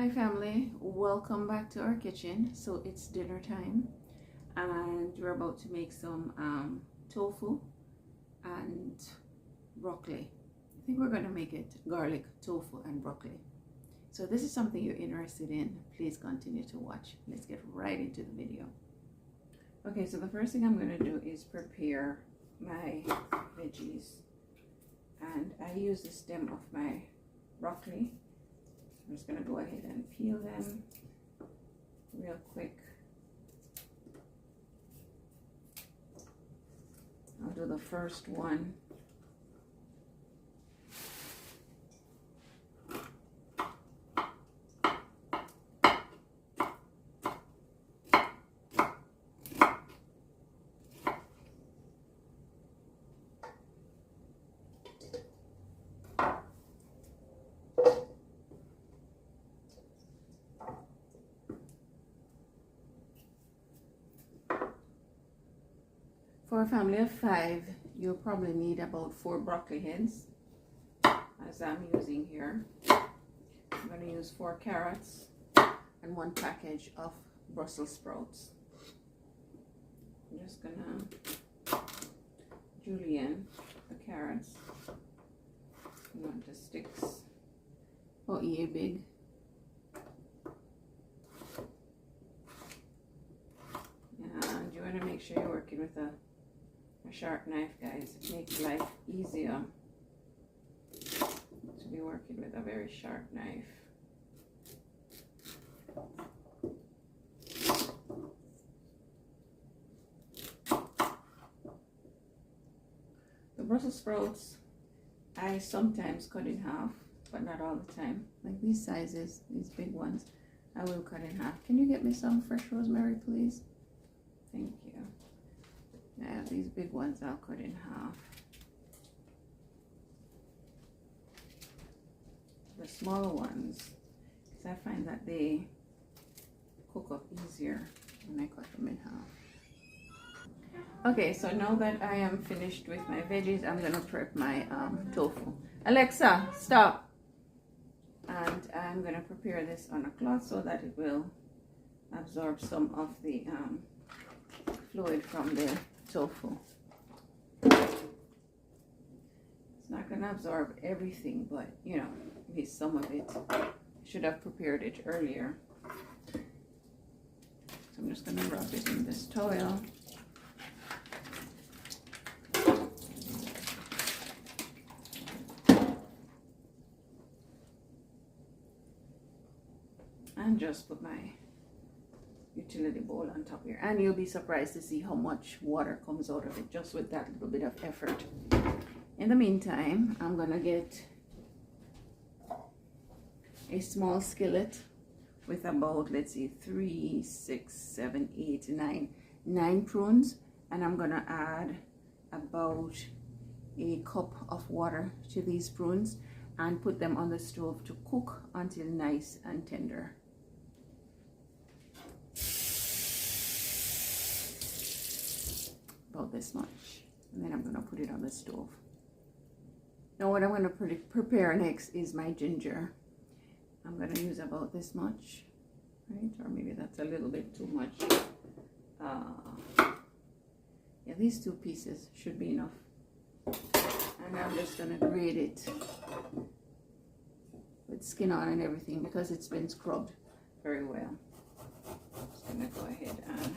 Hi family, welcome back to our kitchen. So it's dinner time and we're about to make some tofu and broccoli. I think we're going to make it garlic tofu and broccoli. So this is something you're interested in, please continue to watch. Let's get right into the video. Okay, so the first thing I'm going to do is prepare my veggies, and I use the stem of my broccoli. I'm just going to go ahead and peel them real quick. I'll do the first one. For a family of 5, you'll probably need about 4 broccoli heads, as I'm using here. I'm going to use 4 carrots and 1 package of Brussels sprouts. I'm just going to julienne the carrots. You want the sticks. Oh, yeah, big. And you want to make sure you're working with a sharp knife, guys. It makes life easier to be working with a very sharp knife. The Brussels sprouts I sometimes cut in half, but not all the time. Like these sizes, these big ones, I will cut in half. Can you get me some fresh rosemary, please? Thank you. Yeah, these big ones I'll cut in half. The smaller ones, because I find that they cook up easier when I cut them in half. Okay, so now that I am finished with my veggies, I'm going to prep my tofu. Alexa, stop! And I'm going to prepare this on a cloth so that it will absorb some of the fluid from the tofu. It's not going to absorb everything, but you know, at least some of it. Should have prepared it earlier. So I'm just going to rub it in this towel. And just put my utility bowl on top here, and you'll be surprised to see how much water comes out of it just with that little bit of effort. In the meantime, I'm gonna get a small skillet with about, let's see, 3, 6, 7, 8, 9 prunes, and I'm gonna add about a cup of water to these prunes and put them on the stove to cook until nice and tender. About this much, and then I'm going to put it on the stove. Now what I'm going to prepare next is my ginger. I'm going to use about this much, right? Or maybe that's a little bit too much. Yeah, these 2 pieces should be enough. And I'm just going to grate it with skin on and everything because it's been scrubbed very well. Just going to go ahead and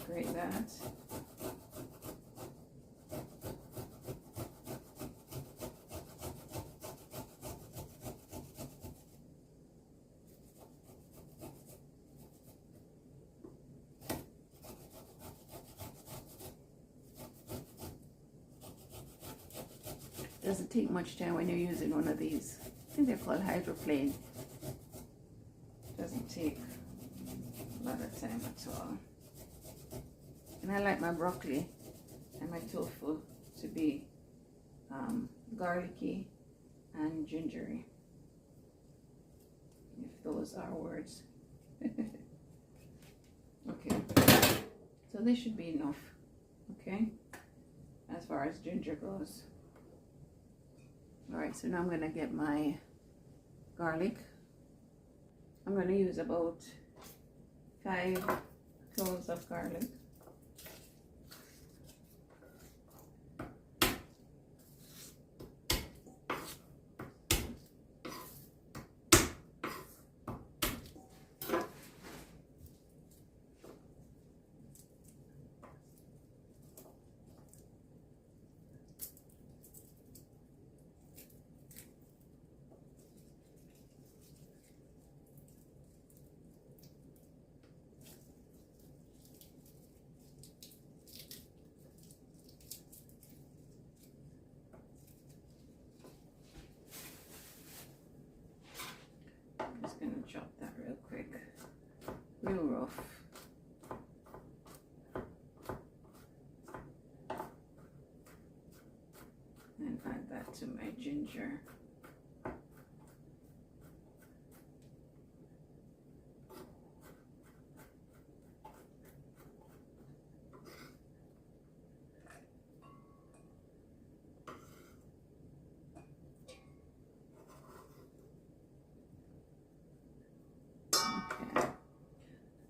grate that. Doesn't take much time when you're using one of these. I think they're called hydroplane. Doesn't take a lot of time at all. And I like my broccoli and my tofu to be garlicky and gingery, if those are words. Okay, so this should be enough, okay, as far as ginger goes. All right, so now I'm gonna get my garlic. going to use about 5 cloves of garlic. Just gonna chop that real quick, real rough. And add that to my ginger.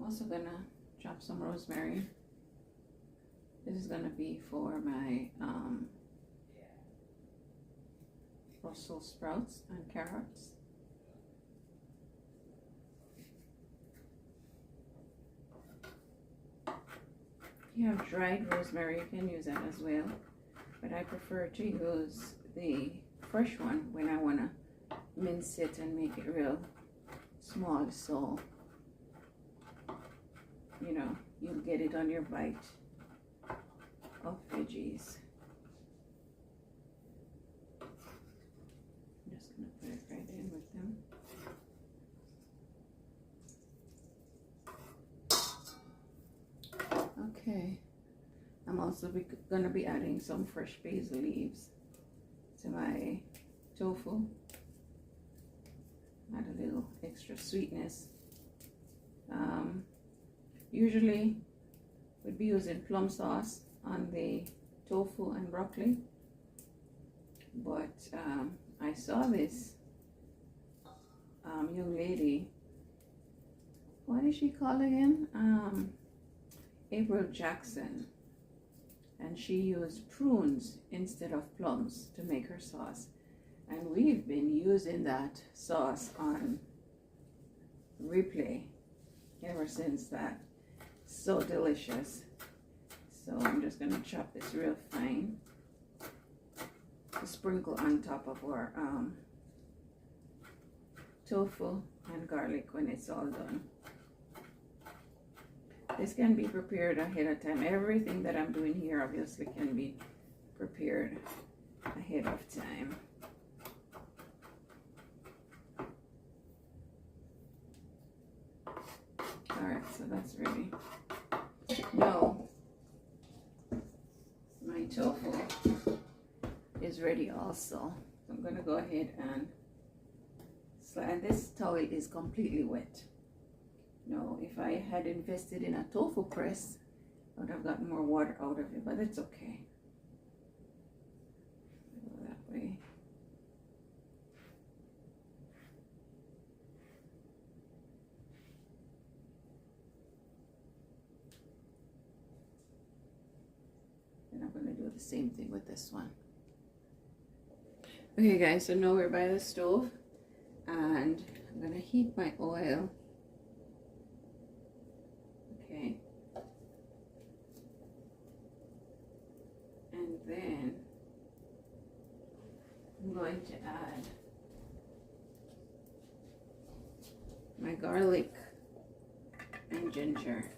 Also gonna chop some rosemary. This is gonna be for my Brussels sprouts and carrots. If you have dried rosemary, you can use that as well, but I prefer to use the fresh one when I wanna mince it and make it real small, so you know, you'll get it on your bite of veggies. I'm just gonna put it right in with them. Okay, I'm also gonna be adding some fresh basil leaves to my tofu. Add a little extra sweetness. Usually we'd be using plum sauce on the tofu and broccoli, but I saw this young lady, what is she called again? April Jackson, and she used prunes instead of plums to make her sauce, and we've been using that sauce on replay ever since that. So delicious. So I'm just gonna chop this real fine to sprinkle on top of our tofu and garlic when it's all done. This can be prepared ahead of time. Everything that I'm doing here obviously can be prepared ahead of time. Alright, so that's ready. Now, my tofu is ready also. So I'm going to go ahead and slide. This towel is completely wet. Now, if I had invested in a tofu press, I would have gotten more water out of it, but it's okay. Go that way. I'm going to do the same thing with this one. Okay guys, so now we're by the stove and I'm going to heat my oil. Okay. And then I'm going to add my garlic and ginger.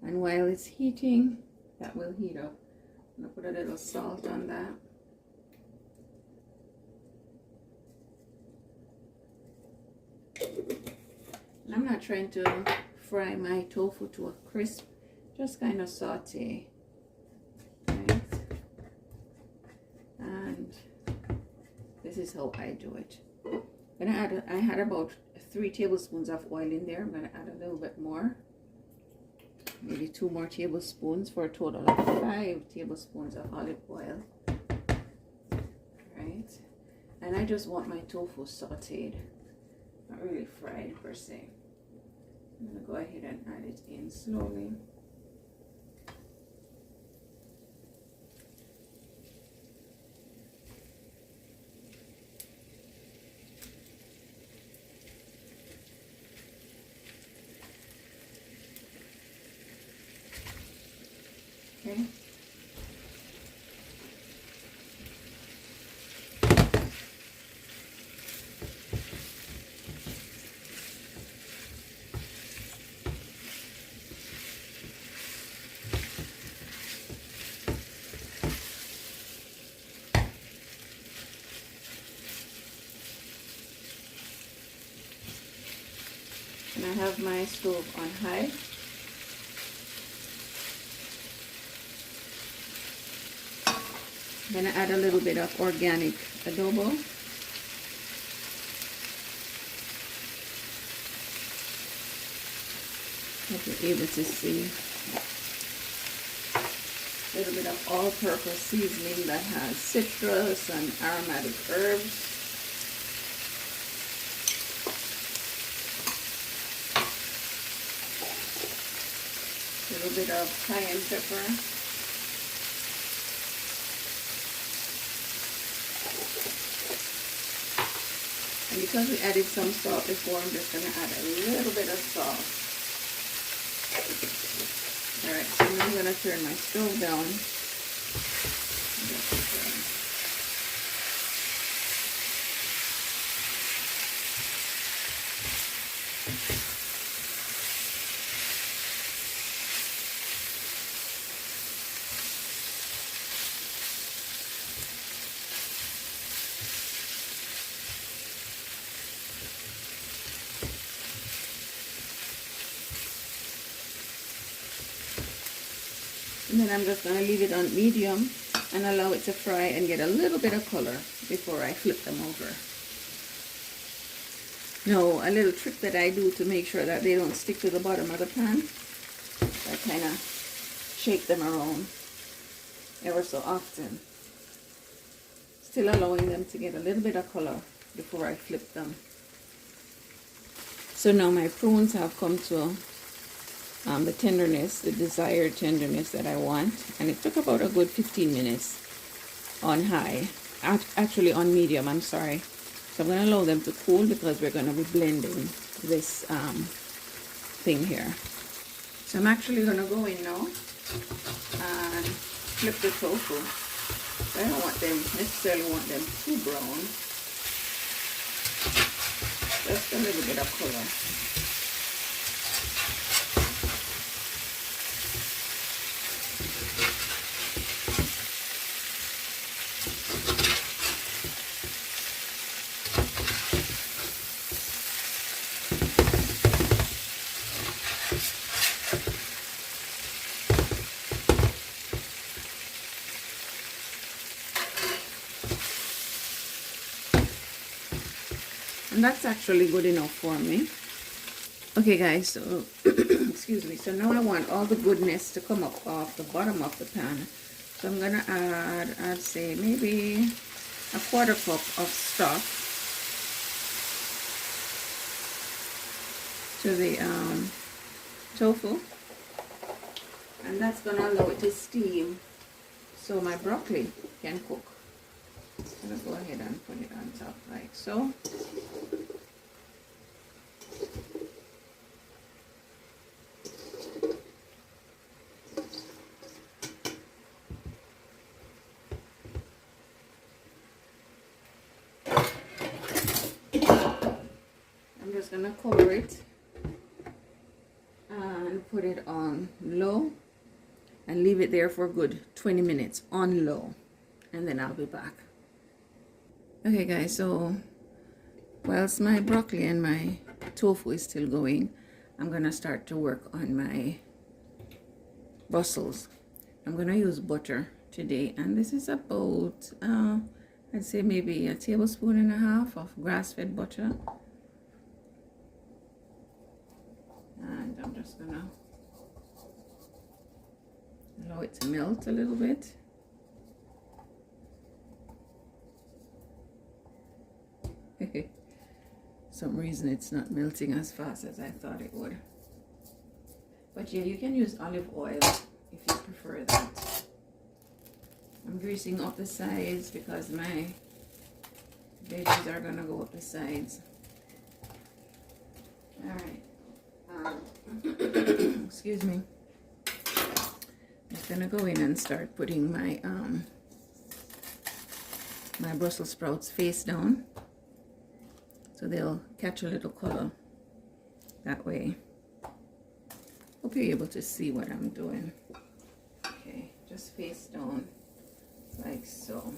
And while it's heating, that will heat up. I'm going to put a little salt on that. And I'm not trying to fry my tofu to a crisp, just kind of saute. Right? And this is how I do it. I had about 3 tablespoons of oil in there. I'm going to add a little bit more. Maybe 2 more tablespoons for a total of 5 tablespoons of olive oil. And I just want my tofu sauteed, not really fried per se. I'm gonna go ahead and add it in slowly. Okay. And I have my stove on high. Then I add a little bit of organic adobo. Hope you're able to see. A little bit of all-purpose seasoning that has citrus and aromatic herbs. A little bit of cayenne pepper. And because we added some salt before, I'm just going to add a little bit of salt. Alright, so now I'm going to turn my stove down. And then I'm just going to leave it on medium and allow it to fry and get a little bit of color before I flip them over. Now, a little trick that I do to make sure that they don't stick to the bottom of the pan, I kind of shake them around ever so often, still allowing them to get a little bit of color before I flip them. So now my prunes have come to the tenderness, the desired tenderness that I want, and it took about a good 15 minutes on high, actually on medium, I'm sorry. So I'm going to allow them to cool because we're going to be blending this thing here. So I'm actually going to go in now and flip the tofu. So I don't necessarily want them too brown, just a little bit of color. And that's actually good enough for me. Okay guys, so excuse me, so now I want all the goodness to come up off the bottom of the pan. So I'm gonna add, I'd say maybe a quarter cup of stock to the tofu, and that's gonna allow it to steam so my broccoli can cook. I'm gonna go ahead and put it on top like so. I'm just gonna cover it and put it on low and leave it there for a good 20 minutes on low, and then I'll be back. Okay guys, so whilst my broccoli and my tofu is still going, I'm gonna start to work on my Brussels. I'm gonna use butter today, and this is about I'd say maybe a tablespoon and a half of grass-fed butter, and I'm just gonna allow it to melt a little bit. Some reason it's not melting as fast as I thought it would. But yeah, you can use olive oil if you prefer that. I'm greasing up the sides because my veggies are gonna go up the sides. Alright. Excuse me. I'm just gonna go in and start putting my my Brussels sprouts face down, so they'll catch a little color that way. Hope you're able to see what I'm doing. Okay, just face down like so.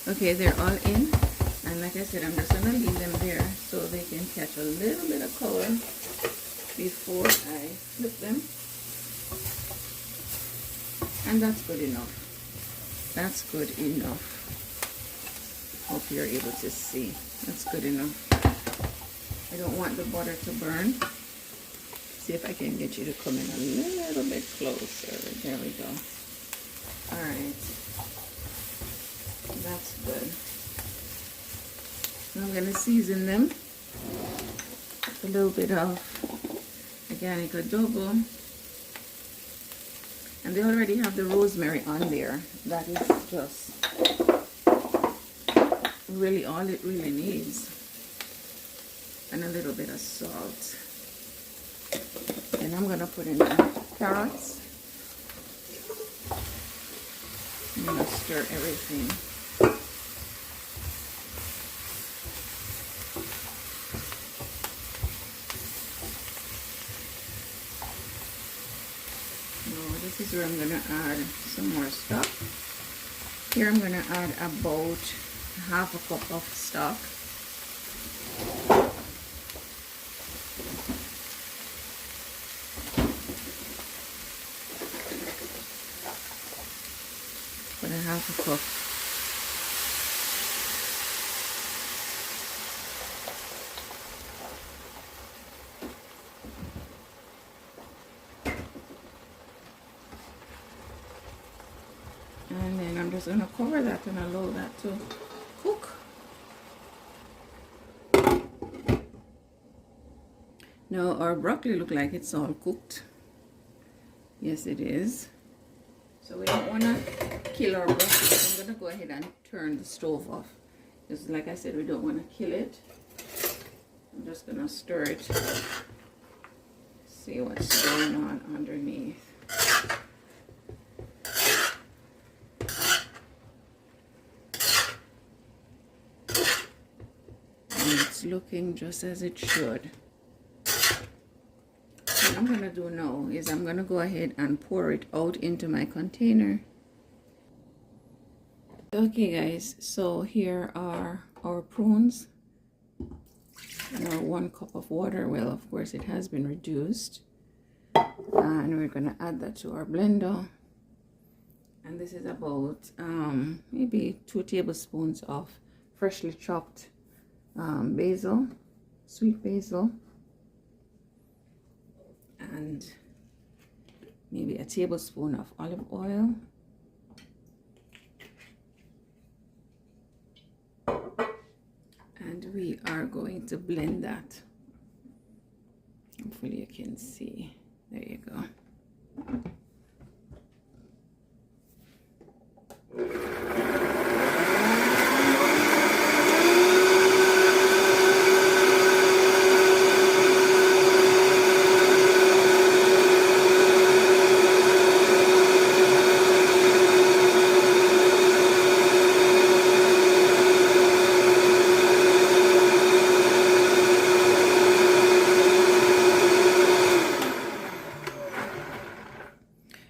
Okay, they're all in, and like I said, I'm just gonna leave them there so they can catch a little bit of color before I flip them. And that's good enough. That's good enough. Hope you're able to see. That's good enough. I don't want the butter to burn. See if I can get you to come in a little bit closer. There we go. All right. That's good. I'm going to season them with a little bit of organic adobo. And they already have the rosemary on there. That is just really all it really needs. And a little bit of salt. And I'm going to put in the carrots. I'm going to stir everything. This is where I'm going to add some more stock. Here I'm going to add about half a cup of stock. Put a half a cup. And then I'm just going to cover that and allow that to cook. Now our broccoli look like it's all cooked. Yes, it is. So we don't want to kill our broccoli. So I'm going to go ahead and turn the stove off. Just like I said, we don't want to kill it. I'm just going to stir it. See what's going on underneath. It's looking just as it should. What I'm going to do now is I'm going to go ahead and pour it out into my container. Okay guys, so here are our prunes and our 1 cup of water. Well, of course it has been reduced, and we're going to add that to our blender. And this is about maybe 2 tablespoons of freshly chopped basil, sweet basil, and maybe a tablespoon of olive oil, and we are going to blend that. Hopefully you can see. There you go.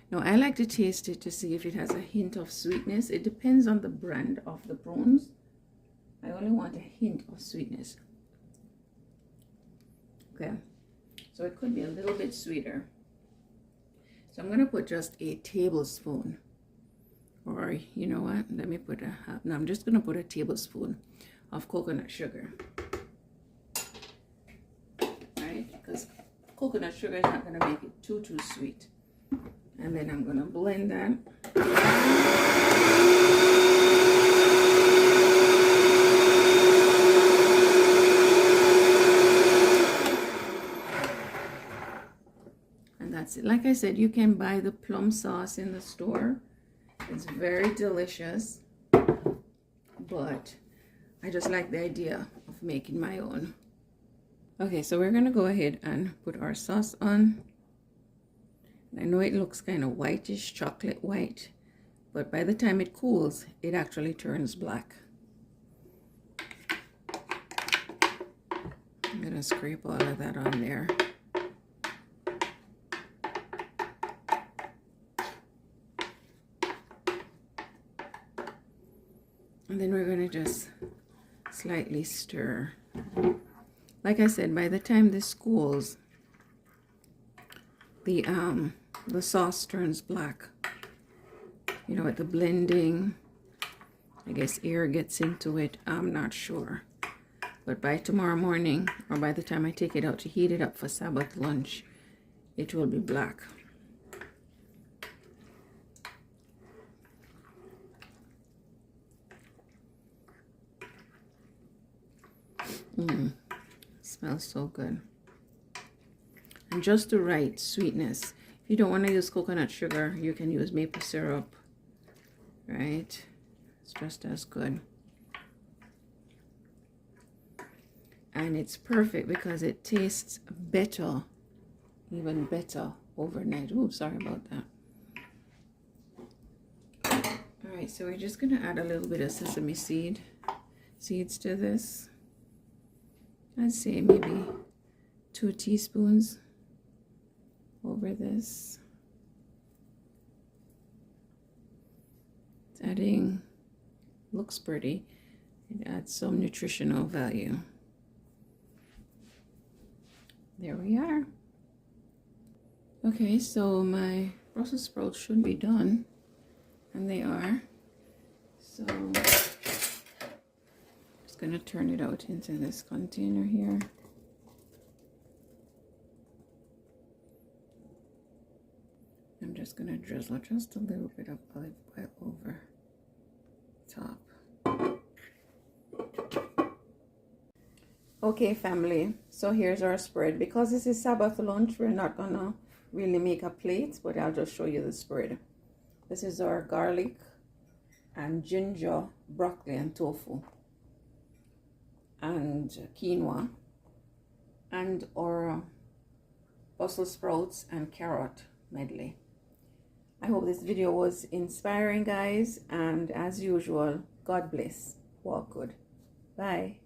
Now I like to taste it to see if it has a hint of sweetness. It depends on the brand of the prunes. I only want a hint of sweetness. Okay, so it could be a little bit sweeter. So I'm going to put just a tablespoon, or you know what, let me put a half. No, I'm just going to put a tablespoon of coconut sugar, right? Because coconut sugar is not going to make it too sweet. And then I'm going to blend that. And that's it. Like I said, you can buy the plum sauce in the store. It's very delicious, but I just like the idea of making my own. Okay, so we're going to go ahead and put our sauce on. I know it looks kind of whitish, chocolate white, but by the time it cools, it actually turns black. I'm going to scrape all of that on there. And then we're going to just slightly stir. Like I said, by the time this cools, the sauce turns black. You know, with the blending, I guess air gets into it. I'm not sure. But by tomorrow morning, or by the time I take it out to heat it up for Sabbath lunch, it will be black. Smells so good. And just the right sweetness. If you don't want to use coconut sugar, you can use maple syrup, right? It's just as good. And it's perfect because it tastes better, even better overnight. Ooh, sorry about that. All right, so we're just going to add a little bit of sesame seeds to this. I'd say maybe 2 teaspoons over this. It's adding, looks pretty. It adds some nutritional value. There we are. Okay, so my Brussels sprouts should be done, and they are. So I'm just going to turn it out into this container here. I'm just going to drizzle just a little bit of olive oil over top. Okay, family, so here's our spread. Because this is Sabbath lunch, we're not going to really make a plate, but I'll just show you the spread. This is our garlic and ginger, broccoli and tofu, and quinoa, and our Brussels sprouts and carrot medley. I hope this video was inspiring, guys, and as usual, God bless. Walk good. Bye.